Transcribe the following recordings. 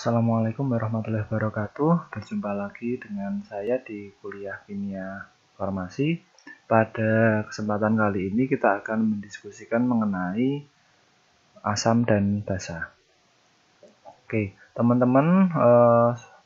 Assalamualaikum warahmatullahi wabarakatuh. Berjumpa lagi dengan saya di kuliah kimia farmasi. Pada kesempatan kali ini kita akan mendiskusikan mengenai asam dan basa. Oke, teman-teman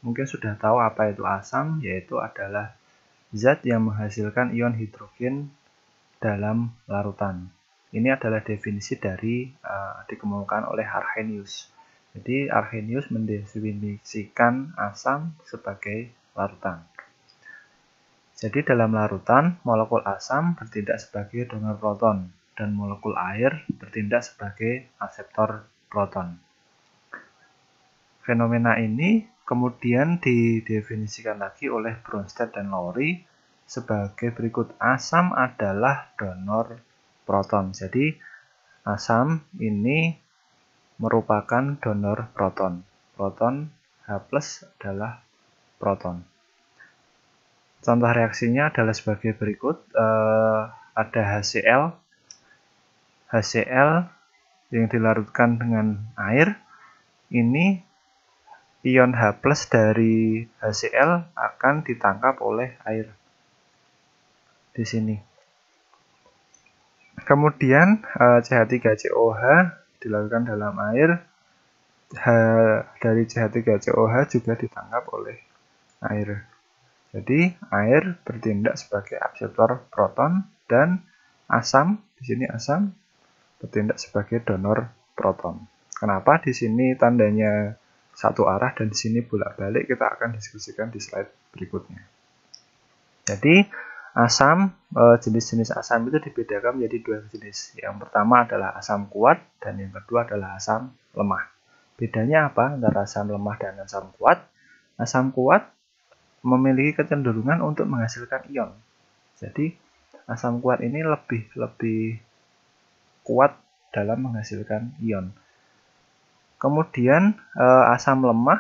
mungkin sudah tahu apa itu asam, yaitu adalah zat yang menghasilkan ion hidrogen dalam larutan. Ini adalah definisi dari dikemukakan oleh Arrhenius. Jadi Arrhenius mendefinisikan asam sebagai larutan. Jadi dalam larutan, molekul asam bertindak sebagai donor proton dan molekul air bertindak sebagai akseptor proton. Fenomena ini kemudian didefinisikan lagi oleh Bronsted dan Lowry sebagai berikut. Asam adalah donor proton. Jadi asam ini merupakan donor proton. Proton H+ adalah proton. Contoh reaksinya adalah sebagai berikut. Ada HCl yang dilarutkan dengan air. Ini ion H+ dari HCl akan ditangkap oleh air di sini. Kemudian CH3COH dilakukan dalam air. Dari CH3COH juga ditangkap oleh air. Jadi air bertindak sebagai akseptor proton dan asam, di sini asam bertindak sebagai donor proton. Kenapa di sini tandanya satu arah dan di sini bolak-balik, kita akan diskusikan di slide berikutnya. Jadi asam, jenis-jenis asam itu dibedakan menjadi dua jenis. Yang pertama adalah asam kuat dan yang kedua adalah asam lemah. Bedanya apa antara asam lemah dan asam kuat? Asam kuat memiliki kecenderungan untuk menghasilkan ion. Jadi asam kuat ini lebih kuat dalam menghasilkan ion. Kemudian asam lemah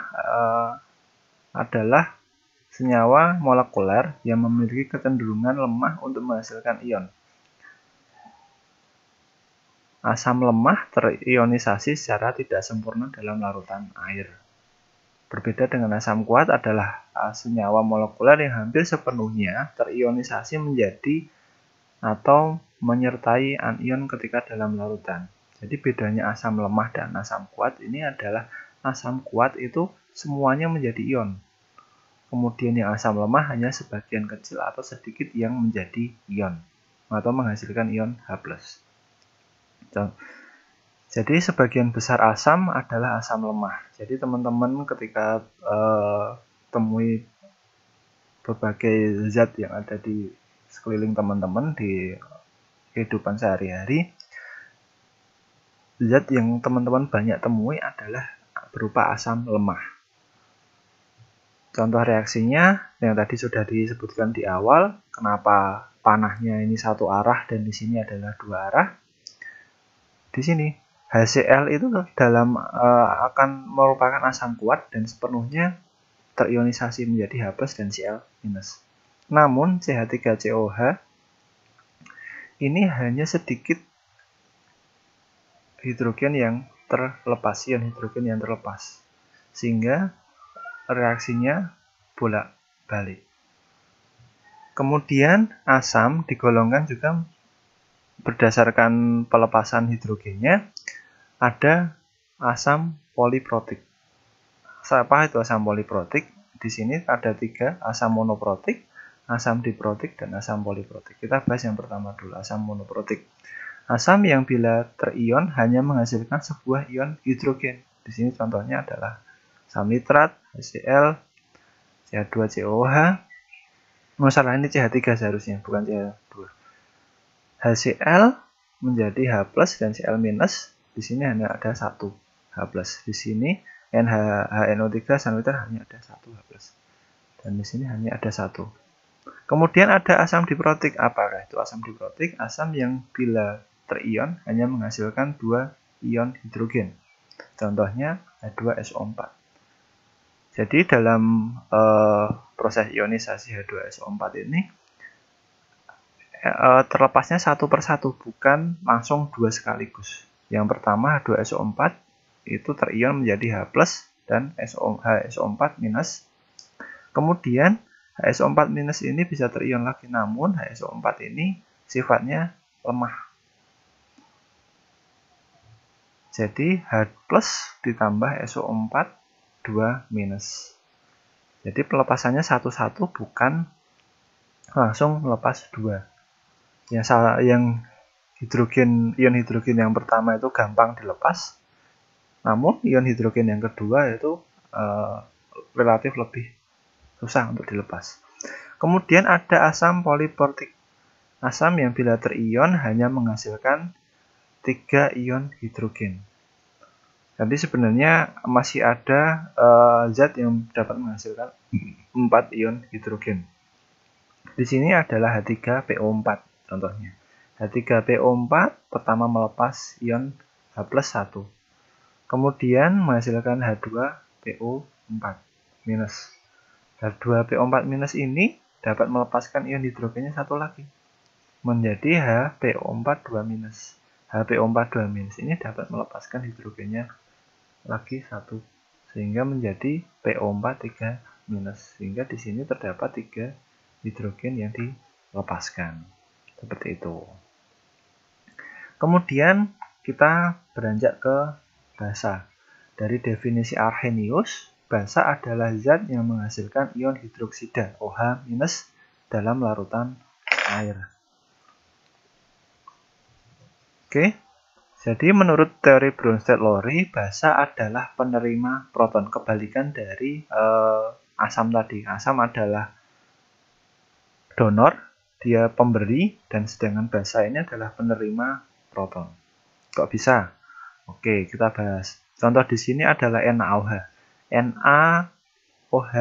adalah senyawa molekuler yang memiliki kecenderungan lemah untuk menghasilkan ion. Asam lemah terionisasi secara tidak sempurna dalam larutan air. Berbeda dengan asam kuat adalah senyawa molekuler yang hampir sepenuhnya terionisasi menjadi atau menyertai anion ketika dalam larutan. Jadi bedanya asam lemah dan asam kuat ini adalah asam kuat itu semuanya menjadi ion. Kemudian yang asam lemah hanya sebagian kecil atau sedikit yang menjadi ion atau menghasilkan ion H+. Jadi sebagian besar asam adalah asam lemah. Jadi teman-teman ketika temui berbagai zat yang ada di sekeliling teman-teman di kehidupan sehari-hari, zat yang teman-teman banyak temui adalah berupa asam lemah. Contoh reaksinya yang tadi sudah disebutkan di awal, kenapa panahnya ini satu arah dan di sini adalah dua arah. Di sini HCl itu dalam akan merupakan asam kuat dan sepenuhnya terionisasi menjadi H+ dan Cl-. Namun CH3COH ini hanya sedikit hidrogen yang terlepas, ion hidrogen yang terlepas, sehingga reaksinya bolak-balik. Kemudian asam digolongkan juga berdasarkan pelepasan hidrogennya. Ada asam poliprotik. Apa itu asam poliprotik? Di sini ada 3, asam monoprotik, asam diprotik, dan asam poliprotik. Kita bahas yang pertama dulu, asam monoprotik. Asam yang bila terion hanya menghasilkan sebuah ion hidrogen. Di sini contohnya adalah asam nitrat, HCl, CH2COH. Masalah ini CH3 seharusnya, bukan CH2. HCl menjadi H+ dan Cl-. Di sini hanya ada satu H+. Di sini NaHNO3 sanitrat hanya ada satu H+. Dan di sini hanya ada satu. Kemudian ada asam diprotik. Apakah itu asam diprotik? Asam yang bila terion hanya menghasilkan 2 ion hidrogen. Contohnya H2SO4. Jadi dalam proses ionisasi H2SO4 ini terlepasnya satu persatu, bukan langsung 2 sekaligus. Yang pertama H2SO4 itu terion menjadi H+ dan HSO4 minus. Kemudian HSO4 minus ini bisa terion lagi, namun HSO4 ini sifatnya lemah. Jadi H plus ditambah SO4 2 minus. Jadi pelepasannya satu-satu, bukan langsung melepas 2. Yang ion hidrogen yang pertama itu gampang dilepas, namun ion hidrogen yang kedua itu relatif lebih susah untuk dilepas. Kemudian ada asam poliprotik. Asam yang bila terion hanya menghasilkan 3 ion hidrogen. Jadi sebenarnya masih ada zat yang dapat menghasilkan 4 ion hidrogen. Di sini adalah H3PO4 contohnya. H3PO4 pertama melepas ion H plus 1. Kemudian menghasilkan H2PO4 minus. H2PO4 minus ini dapat melepaskan ion hidrogennya satu lagi, menjadi HPO4 2 minus. HPO4 2 minus ini dapat melepaskan hidrogennya lagi satu, sehingga menjadi PO4 3 minus. Sehingga di sini terdapat 3 hidrogen yang dilepaskan. Seperti itu. Kemudian kita beranjak ke basa. Dari definisi Arrhenius, basa adalah zat yang menghasilkan ion hidroksida OH- dalam larutan air. Oke, jadi menurut teori Bronsted-Lowry, basa adalah penerima proton, kebalikan dari asam tadi. Asam adalah donor, dia pemberi, dan sedangkan basa ini adalah penerima proton. Kok bisa? Oke, kita bahas. Contoh di sini adalah NaOH. NaOH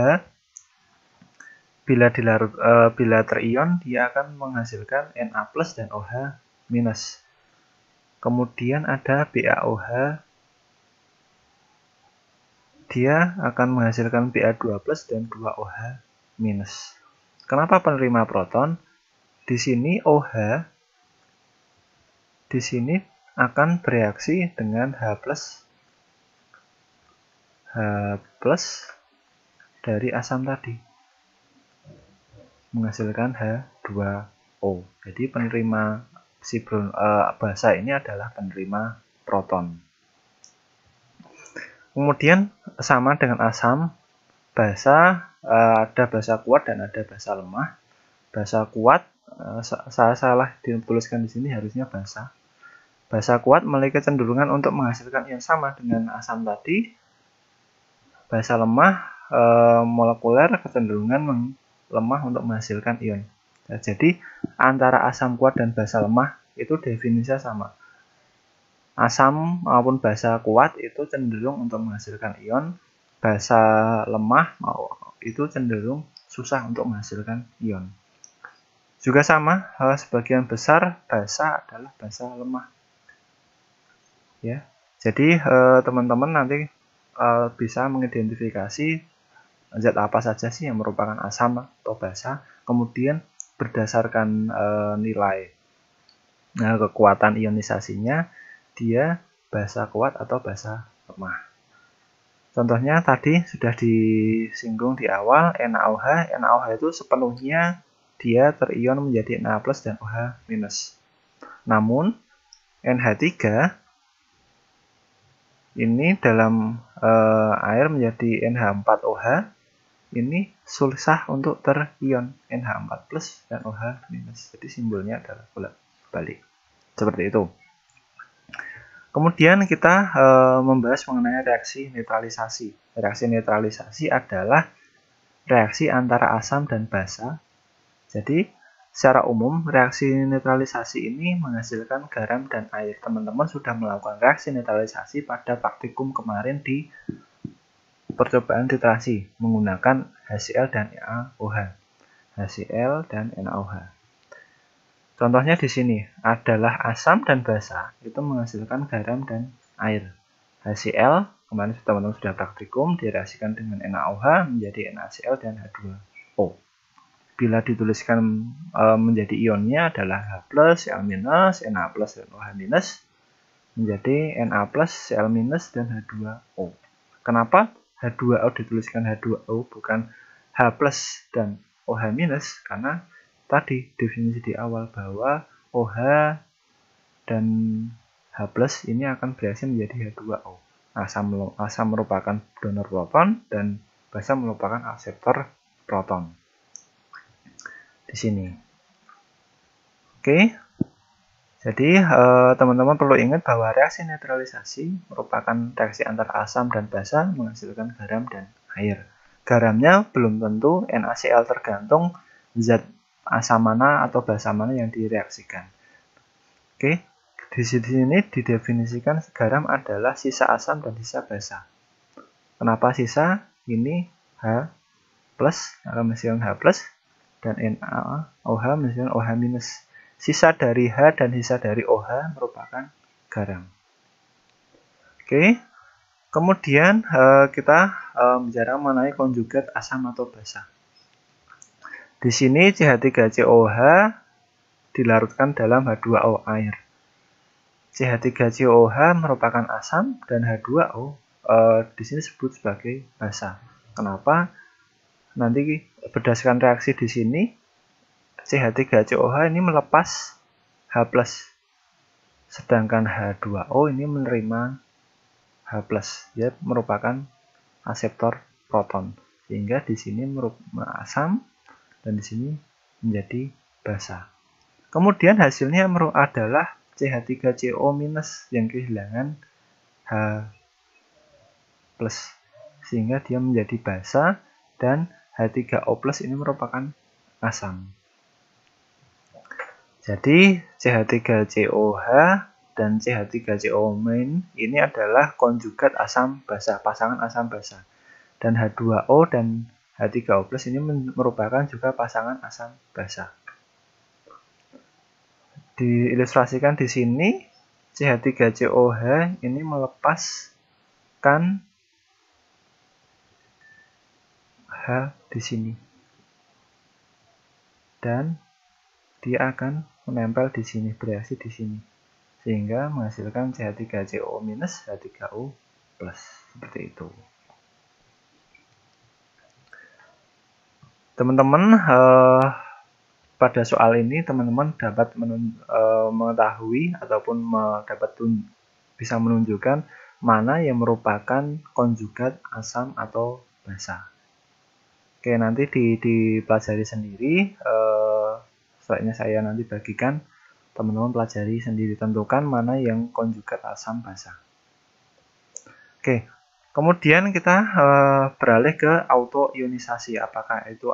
bila terion dia akan menghasilkan Na+ dan OH-. Kemudian ada BaOH, dia akan menghasilkan Ba2+ dan 2OH-. Kenapa penerima proton? Di sini OH di sini akan bereaksi dengan H+ dari asam tadi, menghasilkan H2O. Jadi penerima basa ini adalah penerima proton. Kemudian sama dengan asam, basa ada basa kuat dan ada basa lemah. Basa kuat, saya salah dituliskan di sini, harusnya basa. Basa kuat memiliki kecenderungan untuk menghasilkan ion sama dengan asam tadi. Basa lemah, molekuler kecenderungan lemah untuk menghasilkan ion. Nah, jadi antara asam kuat dan basa lemah itu definisinya sama. Asam maupun basa kuat itu cenderung untuk menghasilkan ion. Basa lemah itu cenderung susah untuk menghasilkan ion. Juga sama, sebagian besar basa adalah basa lemah. Ya, jadi teman-teman nanti bisa mengidentifikasi zat apa saja sih yang merupakan asam atau basa, kemudian berdasarkan nilai kekuatan ionisasinya, dia basa kuat atau basa lemah. Contohnya tadi sudah disinggung di awal, NaOH. NaOH itu sepenuhnya dia terion menjadi Na+ dan OH-. Namun NH3 ini dalam air menjadi NH4OH, ini susah untuk terion NH4+ dan OH-. Jadi simbolnya adalah bolak-balik. Seperti itu. Kemudian kita membahas mengenai reaksi neutralisasi. Reaksi neutralisasi adalah reaksi antara asam dan basa. Jadi secara umum reaksi neutralisasi ini menghasilkan garam dan air. Teman-teman sudah melakukan reaksi neutralisasi pada praktikum kemarin di percobaan titrasi menggunakan HCl dan NaOH. HCl dan NaOH. Contohnya di sini adalah asam dan basa itu menghasilkan garam dan air. HCl kemarin teman-teman sudah praktikum direaksikan dengan NaOH menjadi NaCl dan H2O. Bila dituliskan menjadi ionnya adalah H+, Cl-, Na+, dan OH- menjadi Na+, Cl- dan H2O. Kenapa H2O dituliskan H2O bukan H plus dan OH minus, karena tadi definisi di awal bahwa OH dan H plus ini akan bereaksi menjadi H2O. Asam merupakan donor proton dan basa merupakan akseptor proton. Di sini. Oke. Jadi teman-teman perlu ingat bahwa reaksi neutralisasi merupakan reaksi antara asam dan basa menghasilkan garam dan air. Garamnya belum tentu NaCl, tergantung zat asam mana atau basa mana yang direaksikan. Oke, di sini didefinisikan garam adalah sisa asam dan sisa basa. Kenapa sisa? Ini H plus akan menghasilkan H plus dan NaOH menghasilkan OH minus. Sisa dari H dan sisa dari OH merupakan garam. Oke, kemudian kita bicara mengenai konjugat asam atau basa. Di sini CH3COH dilarutkan dalam H2O air. CH3COH merupakan asam dan H2O di sini disebut sebagai basa. Kenapa? Nanti berdasarkan reaksi di sini CH3COH ini melepas H+, sedangkan H2O ini menerima H+, ya, merupakan akseptor proton, sehingga di sini merupakan asam dan di sini menjadi basa. Kemudian hasilnya adalah CH3CO- yang kehilangan H+, sehingga dia menjadi basa, dan H3O+ ini merupakan asam. Jadi CH3COH dan CH3CO- ini adalah konjugat asam basa, pasangan asam basa. Dan H2O dan H3O+ ini merupakan juga pasangan asam basa. Diilustrasikan di sini, CH3COH ini melepaskan H di sini. Dan dia akan menempel di sini, bereaksi di sini, sehingga menghasilkan CH3CO- H3O+, seperti itu. Teman-teman, pada soal ini teman-teman dapat mengetahui ataupun bisa menunjukkan mana yang merupakan konjugat asam atau basa. Oke, nanti dipelajari sendiri. Selanjutnya saya nanti bagikan, teman-teman pelajari sendiri, tentukan mana yang konjugat asam basa. Oke, kemudian kita beralih ke autoionisasi. Apakah itu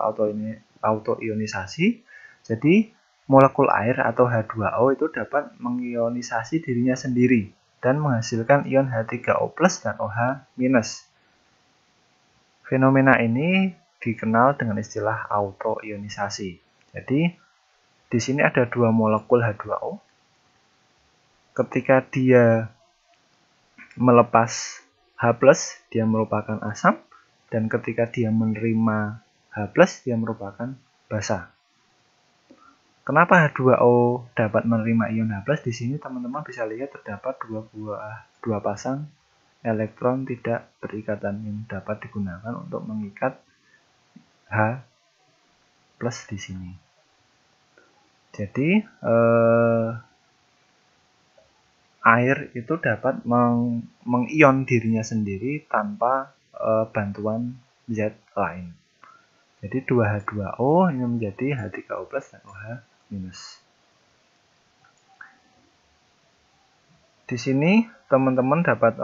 autoionisasi? Jadi molekul air atau H2O itu dapat mengionisasi dirinya sendiri dan menghasilkan ion H3O+ dan OH-. Fenomena ini dikenal dengan istilah autoionisasi. Jadi di sini ada dua molekul H2O. Ketika dia melepas H+, dia merupakan asam, dan ketika dia menerima H+, dia merupakan basa. Kenapa H2O dapat menerima ion H+? Di sini teman-teman bisa lihat terdapat dua pasang elektron tidak berikatan yang dapat digunakan untuk mengikat H+ di sini. Jadi air itu dapat mengion dirinya sendiri tanpa bantuan zat lain. Jadi 2H2O ini menjadi H3O+ dan OH-. Di sini teman-teman dapat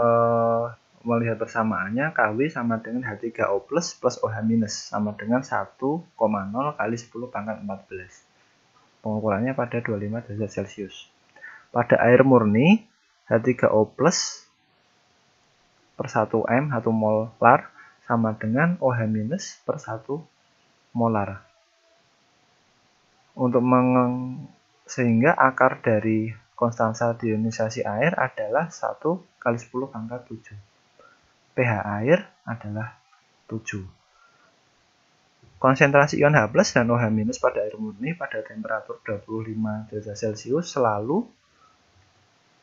melihat persamaannya, Kw sama dengan H3O+ plus OH- sama dengan 1,0 kali 10 pangkat 14. Pengukurannya pada 25 derajat Celcius. Pada air murni, H3O+ per 1 M 1 molar sama dengan OH- per 1 molar. Sehingga akar dari konstansa deionisasi air adalah 1 kali 10 pangkat 7. pH air adalah 7. Konsentrasi ion H+ dan OH- pada air murni pada temperatur 25 derajat Celcius selalu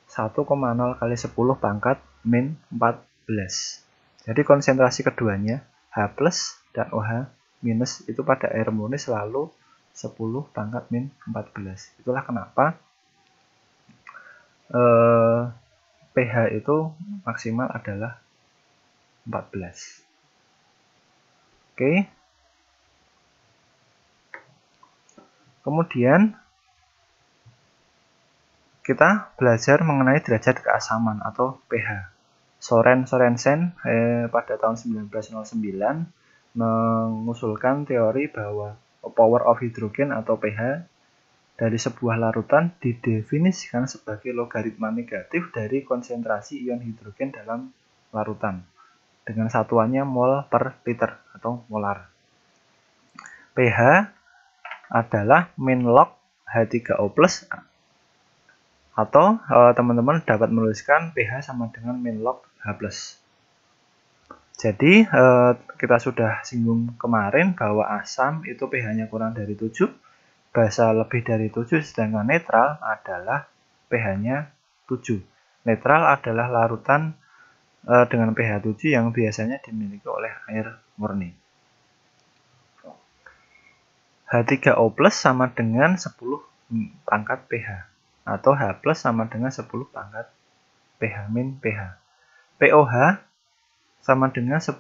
1,0 kali 10 pangkat min 14. Jadi konsentrasi keduanya H+ dan OH- itu pada air murni selalu 10 pangkat min 14. Itulah kenapa pH itu maksimal adalah 14. Oke. Kemudian kita belajar mengenai derajat keasaman atau pH. Sorensen pada tahun 1909 mengusulkan teori bahwa power of hydrogen atau pH dari sebuah larutan didefinisikan sebagai logaritma negatif dari konsentrasi ion hidrogen dalam larutan dengan satuannya mol per liter atau molar. pH adalah min log H3O+, atau teman-teman dapat menuliskan pH sama dengan min log H+. Jadi kita sudah singgung kemarin bahwa asam itu pH-nya kurang dari 7, basa lebih dari 7, sedangkan netral adalah pH-nya 7. Netral adalah larutan dengan pH 7 yang biasanya dimiliki oleh air murni. H3O+ sama dengan 10 pangkat pH atau H+ sama dengan 10 pangkat pH min pH. POH sama dengan 10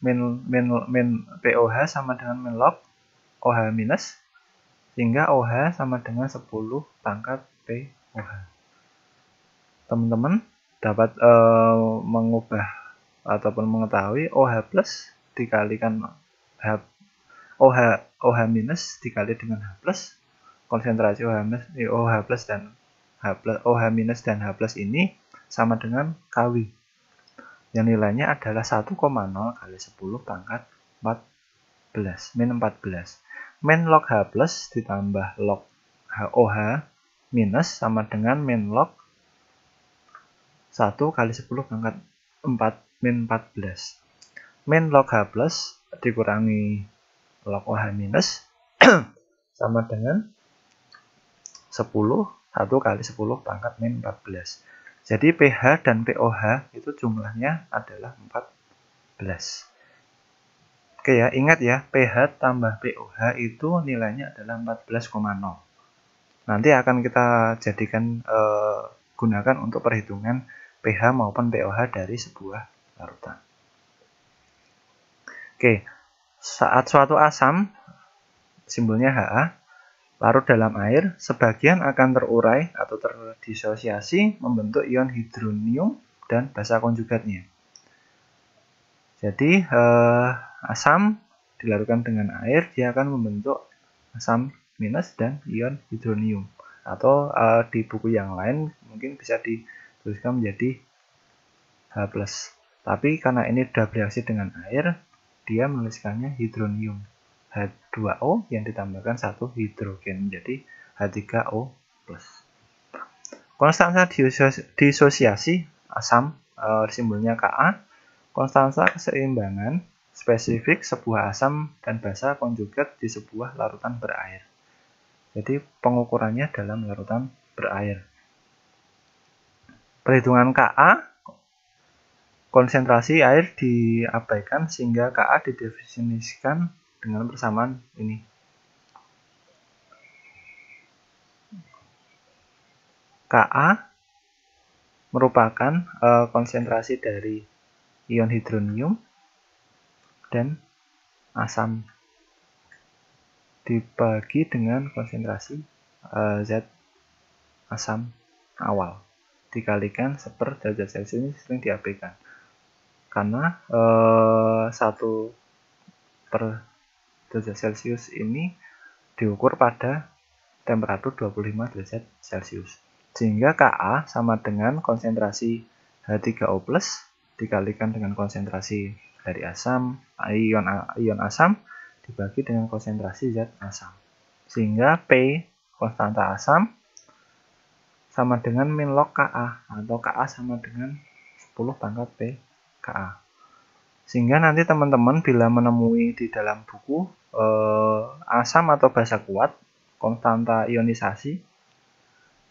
min POH sama dengan min log OH minus, sehingga OH sama dengan 10 pangkat POH. Teman-teman dapat mengubah ataupun mengetahui OH+ dikalikan OH minus dikali dengan H+, konsentrasi OH+ dan OH minus dan H+ ini sama dengan Kw, yang nilainya adalah 1,0 kali 10 pangkat 14 min 14. Min log H+ ditambah log OH minus sama dengan min log 1 kali 10 pangkat 4 min 14. Min log H+ dikurangi log OH minus sama dengan 1 kali 10 pangkat min 14. Jadi pH dan POH itu jumlahnya adalah 14. Oke ya, ingat ya, pH tambah POH itu nilainya adalah 14,0. Nanti akan kita jadikan gunakan untuk perhitungan pH maupun POH dari sebuah larutan. Oke, saat suatu asam, simbolnya Ha, larut dalam air, sebagian akan terurai atau terdisosiasi membentuk ion hidronium dan basa konjugatnya. Jadi asam dilarutkan dengan air, dia akan membentuk asam minus dan ion hidronium. Atau di buku yang lain mungkin bisa dituliskan menjadi H+. Tapi karena ini sudah bereaksi dengan air, dia menuliskannya hidronium. H2O yang ditambahkan 1 hidrogen menjadi H3O+. Konstansa disosiasi asam simbolnya Ka, konstansa keseimbangan spesifik sebuah asam dan basa konjugat di sebuah larutan berair. Jadi pengukurannya dalam larutan berair. Perhitungan Ka, konsentrasi air diabaikan sehingga Ka didefinisikan dengan persamaan ini. Ka merupakan konsentrasi dari ion hidronium dan asam dibagi dengan konsentrasi zat asam awal dikalikan 1 derajat Celcius. Ini sering diabaikan karena 1 per derajat Celcius ini diukur pada temperatur 25 derajat Celcius, sehingga Ka sama dengan konsentrasi H3O+ dikalikan dengan konsentrasi dari asam, ion asam dibagi dengan konsentrasi zat asam, sehingga P konstanta asam sama dengan min log Ka, atau Ka sama dengan 10 pangkat P Ka. Sehingga nanti teman-teman bila menemui di dalam buku asam atau basa kuat, konstanta ionisasi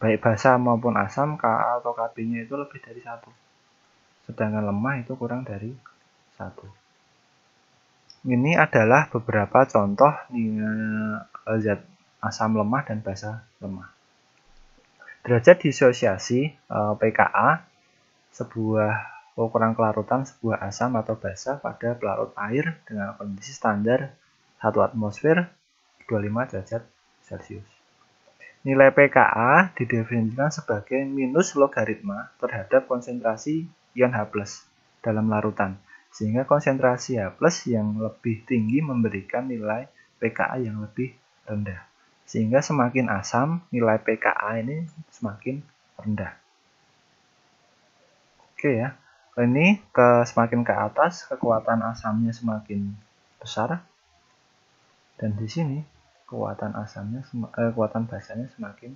baik basa maupun asam, Ka atau Kb-nya itu lebih dari 1, sedangkan lemah itu kurang dari 1. Ini adalah beberapa contoh zat asam lemah dan basa lemah. Derajat disosiasi pKa, sebuah ukuran kelarutan sebuah asam atau basa pada pelarut air dengan kondisi standar 1 atmosfer 25 derajat Celcius. Nilai pKa didefinisikan sebagai minus logaritma terhadap konsentrasi ion H+ dalam larutan, sehingga konsentrasi H+ yang lebih tinggi memberikan nilai pKa yang lebih rendah. Sehingga semakin asam, nilai pKa ini semakin rendah. Oke ya, ini semakin ke atas, kekuatan asamnya semakin besar. Dan di sini kekuatan basanya semakin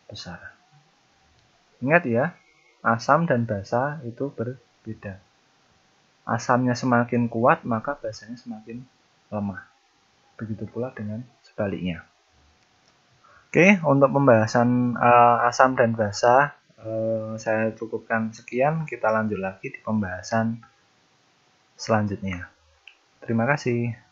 besar. Ingat ya, asam dan basa itu berbeda. Asamnya semakin kuat, maka basanya semakin lemah. Begitu pula dengan sebaliknya. Oke, untuk pembahasan asam dan basa saya cukupkan sekian. Kita lanjut lagi di pembahasan selanjutnya. Terima kasih.